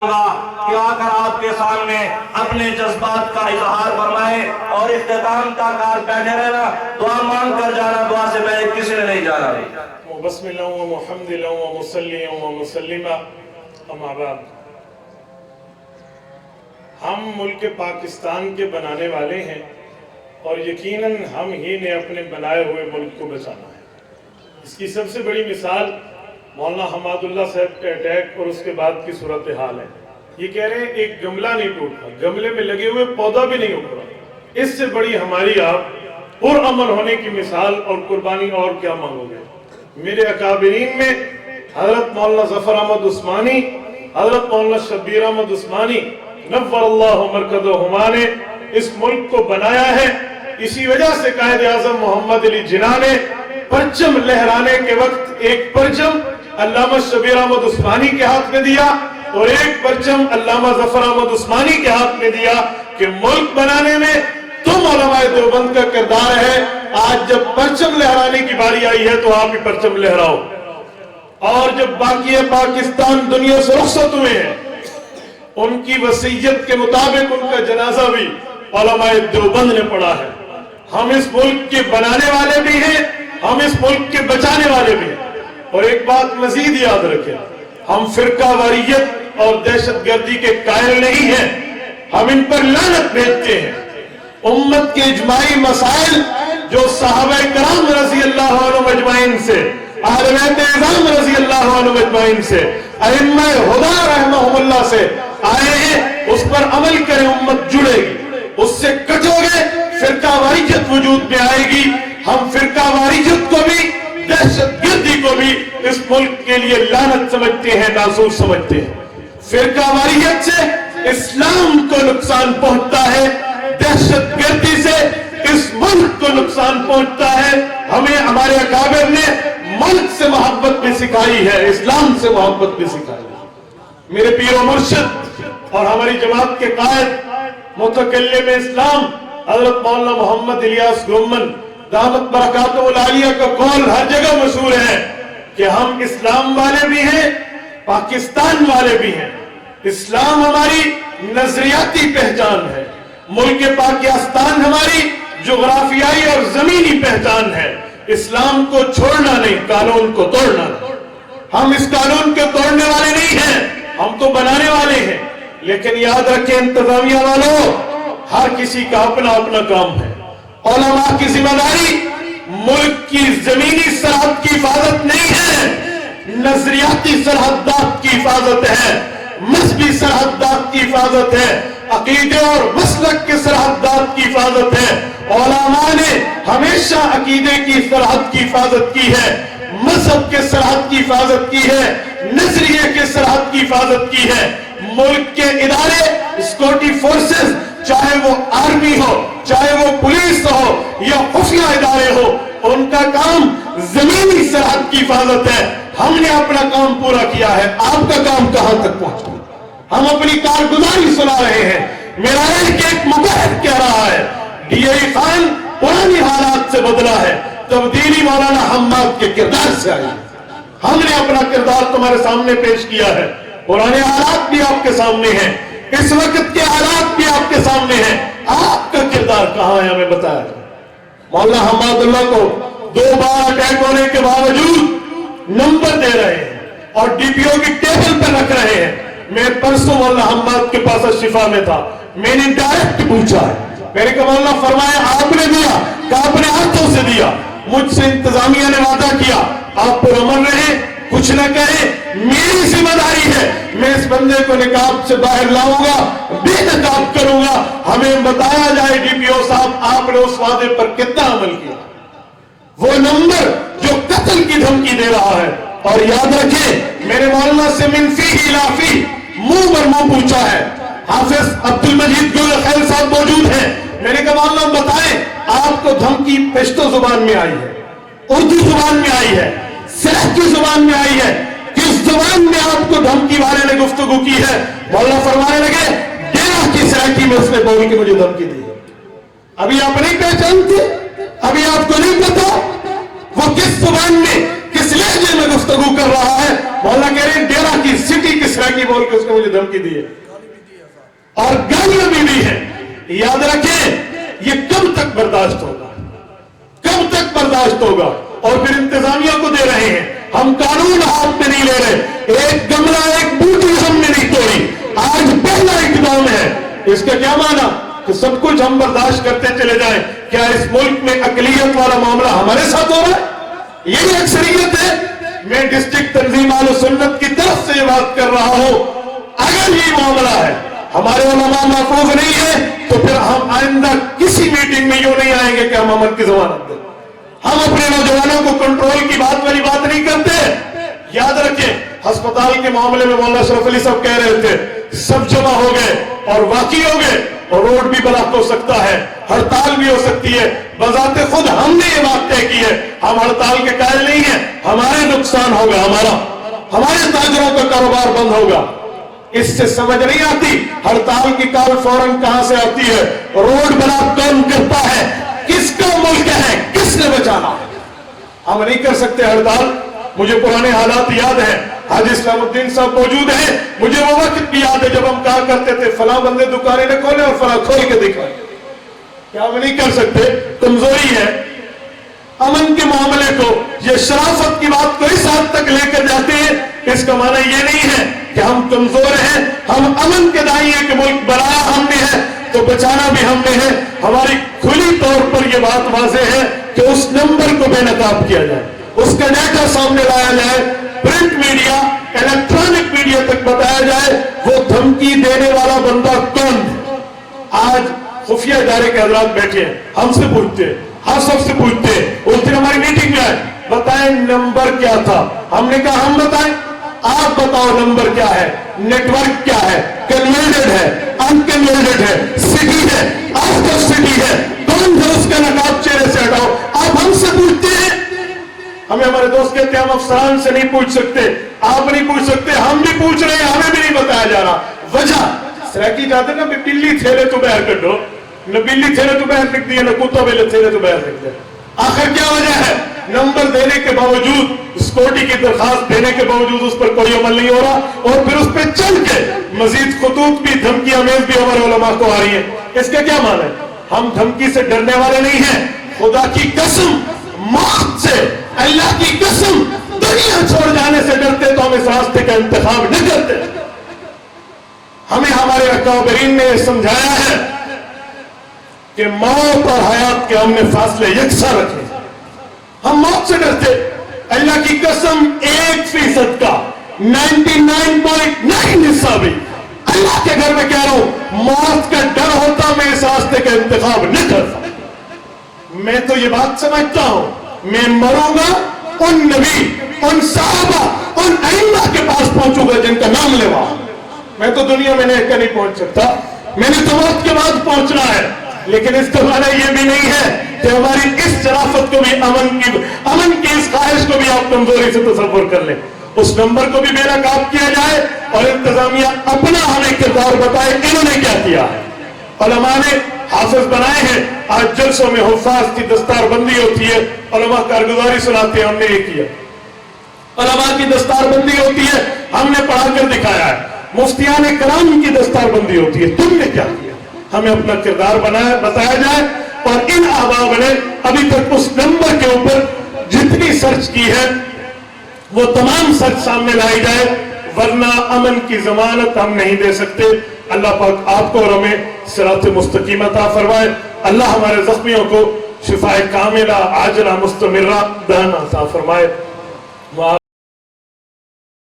کہ آ کر آپ کے سامنے اپنے جذبات کا اظہار فرمائے اور اختتام کا کار بیٹھے رہنا، دعا مانگ کر جانا، دعا سے میں کسی نے نہیں جانا۔ بسم اللہ و محمد اللہ و مسلی و مسلمہ اما بعد، ہم ملک پاکستان کے بنانے والے ہیں اور یقیناً ہم ہی نے اپنے بنائے ہوئے ملک کو بچانا ہے۔ اس کی سب سے بڑی مثال مولانا حماد اللہ صاحب کا اٹیک اور اس کے بعد کی صورتحال ہے۔ یہ کہہ رہے ہیں ایک گملہ نہیں ٹوٹا، گملے میں لگے ہوئے پودا بھی نہیں اکھڑا۔ اس سے بڑی ہماری آپ پرامن ہونے کی مثال اور قربانی اور کیا مانگو گے؟ میرے اکابرین میں حضرت مولانا ظفر احمد عثمانی، حضرت مولانا شبیر احمد عثمانی نور اللہ مرکزہما نے اس ملک کو بنایا ہے۔ اسی وجہ سے قائد اعظم محمد علی جناح نے پرچم لہرانے کے وقت ایک پرچم علامہ شبیر احمد عثمانی کے ہاتھ میں دیا اور ایک پرچم علامہ ظفر احمد عثمانی کے ہاتھ میں دیا کہ ملک بنانے میں تم علماء دیوبند کا کردار ہے۔ آج جب پرچم لہرانے کی باری آئی ہے تو آپ ہی پرچم لہراؤ، اور جب باقی پاکستان دنیا سے رخصت ہوئے ہیں ان کی وصیت کے مطابق ان کا جنازہ بھی علماء دیوبند نے پڑھا ہے۔ ہم اس ملک کے بنانے والے بھی ہیں، ہم اس ملک کے بچانے والے بھی ہیں۔ اور ایک بات مزید یاد رکھیں، ہم فرقہ واریت اور دہشت گردی کے قائل نہیں ہیں، ہم ان پر لعنت بھیجتے ہیں۔ امت کے اجماعی مسائل جو صحابہ کرام رضی اللہ عنہ مجمعین سے، اہل بیت اعظام رضی اللہ عنہ مجمعین سے، ائمہ ہدی رحمہم اللہ سے آئے ہیں، اس پر عمل کریں، امت جڑے گی۔ اس سے کٹو گے فرقہ واریت وجود میں آئے گی۔ ہم فرقہ واریت کو بھی، دہشت گردی کو بھی اس ملک کے لیے لعنت سمجھتے ہیں، ناسور سمجھتے ہیں۔ فرقہ واریت سے اسلام کو نقصان پہنچتا ہے، دہشت گردی سے اس ملک کو نقصان پہنچتا ہے۔ ہمیں ہمارے اکابر نے ملک سے محبت بھی سکھائی ہے، اسلام سے محبت بھی سکھائی ہے۔ میرے پیر و مرشد اور ہماری جماعت کے قائد متکلم اسلام حضرت مولانا محمد الیاس گومن دامت برکاتہ العالیہ کا قول ہر جگہ مشہور ہے کہ ہم اسلام والے بھی ہیں، پاکستان والے بھی ہیں۔ اسلام ہماری نظریاتی پہچان ہے، ملک پاکستان ہماری جغرافیائی اور زمینی پہچان ہے۔ اسلام کو چھوڑنا نہیں، قانون کو توڑنا نہیں۔ ہم اس قانون کے توڑنے والے نہیں ہیں، ہم تو بنانے والے ہیں۔ لیکن یاد رکھیں انتظامیہ والوں، ہر کسی کا اپنا اپنا کام ہے۔ علماء کی ذمہ داری ملک کی زمینی سرحد کی حفاظت نہیں ہے، نظریاتی سرحدات کی حفاظت ہے، مذہبی سرحدات کی حفاظت ہے، عقیدے اور مسلک کے سرحدات کی حفاظت ہے۔ علماء نے ہمیشہ عقیدے کی سرحد کی حفاظت کی ہے، مذہب کے سرحد کی حفاظت کی ہے، نظریے کے سرحد کی حفاظت کی ہے۔ ملک کے ادارے، سیکورٹی فورسز، چاہے وہ آرمی ہو، چاہے وہ پولیس ہو یا خفیہ ادارے ہو، ان کا کام زمینی سرحد کی حفاظت ہے۔ ہم نے اپنا کام پورا کیا ہے، آپ کا کام کہاں تک پہنچا؟ ہم اپنی کارگزاری سنا رہے ہیں۔ میرا ایک متحد کہہ رہا ہے، ڈی اے خان پرانی حالات سے بدلا ہے، تبدیلی مولانا حماد کے کردار سے آئی۔ ہم نے اپنا کردار تمہارے سامنے پیش کیا ہے، پرانے حالات بھی آپ کے سامنے ہیں، اس وقت کے حالات بھی آپ کے سامنے ہیں۔ آپ کا کردار کہاں ہے ہمیں بتایا جائے۔ مولانا حماد اللہ کو 2 بار اٹیک ہونے کے باوجود نمبر دے رہے ہیں اور ڈی پی او کی ٹیبل پر رکھ رہے ہیں۔ میں پرسوں مولانا حماد کے پاس شفا میں تھا، میں نے ڈائریکٹ پوچھا ہے، میں نے کہا مولانا فرمایا آپ نے دیا، کہا اپنے ہاتھوں سے دیا۔ مجھ سے انتظامیہ نے وعدہ کیا آپ پر امن رہے، کچھ نہ کہیں، میری ذمہ داری ہے، میں اس بندے کو نقاب سے باہر لاؤں گا، بے نقاب کروں گا۔ ہمیں بتایا جائے ڈی پی او صاحب آپ نے اس وعدے پر کتنا عمل کیا؟ وہ نمبر جو قتل کی دھمکی دے رہا ہے۔ اور یاد رکھیں، میرے مولانا سے من فی الافی، منہ پر منہ پوچھا ہے۔ حافظ عبد المجید گل خیل صاحب موجود ہیں، میں نے کہا مولانا بتائیں آپ کو دھمکی پشتو زبان میں آئی ہے، اردو زبان میں آئی ہے، سرحدی زبان میں آئی ہے، کس زبان میں آپ کو دھمکی والے نے گفتگو کی ہے؟ مولانا فرمانے لگے ڈیرہ کی سرحدی میں اس نے بول کے مجھے دھمکی دی ہے۔ ابھی آپ نہیں پہچانتے، ابھی آپ کو نہیں پتا کس زبان میں کس لہجے میں گفتگو کر رہا ہے؟ مولانا کہہ رہے ہیں ڈیرہ کی سٹی کی سرحدی سریکی بول کے اس نے مجھے دھمکی دی ہے اور گالیاں بھی دی ہے. یاد رکھیں یہ کب تک برداشت ہوگا, کب تک برداشت ہوگا؟ اور پھر انتظامیہ کو دے رہے ہیں. ہم قانون ہاتھ میں نہیں لے رہے, ایک گملہ ایک بوٹی ہم نے نہیں توڑی, آج پہلا اقدام ہے. اس کا کیا معنی کہ سب کچھ ہم برداشت کرتے چلے جائیں؟ کیا اس ملک میں اقلیت والا معاملہ ہمارے ساتھ ہو رہا ہے؟ یہی اکثریت ہے. میں ڈسٹرکٹ تنظیم اہل سنت کی طرف سے یہ بات کر رہا ہوں, اگر یہ معاملہ ہے ہمارے علماء محفوظ نہیں ہے تو پھر ہم آئندہ کسی میٹنگ میں یوں نہیں آئیں گے کہ ہم امن کی ضمانت دیں. ہم اپنے نوجوانوں کو کنٹرول کی بات والی بات نہیں کرتے. یاد رکھیں ہسپتال کے معاملے میں مولانا اشرف علی صاحب کہہ رہے تھے سب جمع ہو گئے اور واقعی ہو گئے, اور روڈ بھی بلاک ہو سکتا ہے, ہڑتال بھی ہو سکتی ہے. بذات خود ہم نے یہ بات طے کی ہے, ہم ہڑتال کے قائل نہیں ہیں. ہمارے نقصان ہوگا, ہمارے تاجروں کا کاروبار بند ہوگا. اس سے سمجھ نہیں آتی ہڑتال کی کال فوراً کہاں سے آتی ہے, روڈ بلاک کون کرتا ہے, کس کا ملک ہے, کس نے بچانا. ہم نہیں کر سکتے ہڑتال. مجھے پرانے حالات یاد ہیں, حاجی اسلام الدین صاحب موجود ہیں, مجھے وہ وقت بھی یاد ہے جب ہم کہا کرتے تھے فلاں بندے دکانیں نہ کھولے اور فلاں کھول کے دکھائیں. کیا ہم نہیں کر سکتے؟ کمزوری ہے. امن کے معاملے کو یہ شرافت کی بات کو اس حد تک لے کر جاتے ہیں, اس کا معنی یہ نہیں ہے کہ ہم کمزور ہیں. ہم امن کے دائی ہیں کہ ملک بنایا ہم نے ہے تو بچانا بھی ہم نے ہے. ہماری کھلی طور پر یہ بات واضح ہے کہ اس نمبر کو بے نقاب کیا جائے, اس کا ڈیٹا سامنے لایا جائے, پرنٹ میڈیا الیکٹرانک میڈیا تک بتایا جائے وہ دھمکی دینے والا بندہ کون ہے. آج خفیہ ادارے کے حضرات بیٹھے ہیں, ہم سے پوچھتے ہیں, ہم سب سے پوچھتے ہیں. اس دن ہماری میٹنگ میں بتائیں نمبر کیا تھا, ہم نے کہا ہم بتائیں, آپ بتاؤ نمبر کیا ہے, نیٹ ورک کیا ہے, کنویلڈ ہے, انکنویلڈ ہے, سٹی ہے, آؤٹ آف سٹی ہے, کون ہے اس کا نقاب چہرے سے ہٹاؤ. آپ ہم سے پوچھتے ہیں. ہمیں ہمارے دوست کہتے ہیں ہم افسران سے نہیں پوچھ سکتے, آپ نہیں پوچھ سکتے, ہم بھی پوچھ رہے ہیں, ہمیں بھی نہیں بتایا جا رہا. وجہ سریکی جاتے نا بلی تھیلے تو باہر کر دو, نہ بلی تھیلے تو باہر لکھ دیا, نہ کتا بلے تھیلے تو باہر لکھ دیا. آخر کیا وجہ ہے؟ نمبر دینے کے باوجود, سیکورٹی کی درخواست دینے کے باوجود اس پر کوئی عمل نہیں ہو رہا, اور پھر اس پہ چل کے مزید خطوط بھی, دھمکی امیز بھی ہمارے علماء کو آ رہی ہیں. اس کا کیا معنی ہے؟ ہم دھمکی سے ڈرنے والے نہیں ہیں. خدا کی قسم, موت سے, اللہ کی قسم, دنیا چھوڑ جانے سے ڈرتے تو ہم اس راستے کا انتخاب نہ کرتے. ہمیں ہمارے اکابرین نے یہ سمجھایا ہے کہ موت اور حیات کے ہم نے فاصلے یکساں رکھے. ہم موت سے ڈرتے, اللہ کی قسم 1% کا 99.9 حصہ بھی اللہ کے گھر میں کہہ رہا ہوں موت کا ڈر ہوتا میں اس راستے کا انتخاب نہ کرتا. میں تو یہ بات سمجھتا ہوں میں مروں گا ان نبی, ان صحابہ, ان ائمہ کے پاس پہنچوں گا جن کا نام لیوا. میں تو دنیا میں نہیں پہنچ سکتا, میں نے تو موت کے بعد پہنچنا ہے. لیکن اس کا معنی یہ بھی نہیں ہے کہ ہماری اس شرافت کو بھی, امن کی اس خواہش کو بھی آپ کمزوری سے تصور کر لیں. اس نمبر کو بھی بے نقاب کیا جائے اور انتظامیہ اپنا ہمیں کردار بتائے انہوں نے کیا کیا ہے. علماء نے حافظ بنائے ہیں, آج جلسوں میں حفاظ کی دستار بندی ہوتی ہے, علماء کارگزاری سناتے ہیں, ہم نے یہ کیا. علماء کی دستار بندی ہوتی ہے, ہم نے پڑھا کر دکھایا ہے. مفتیان کرام کی دستار بندی ہوتی ہے, تم نے کیا کیا؟ ہمیں اپنا کردار بتایا جائے. اور ان احباب نے ابھی تک اس نمبر کے اوپر جتنی سرچ کی ہے وہ تمام سچ سامنے لائی جائے, ورنہ امن کی ضمانت ہم نہیں دے سکتے. اللہ پاک آپ کو اور ہمیں صراط مستقیم عطا فرمائے. اللہ ہمارے زخمیوں کو شفاء کاملہ عاجلہ مستمرہ دائم عطا فرمائے.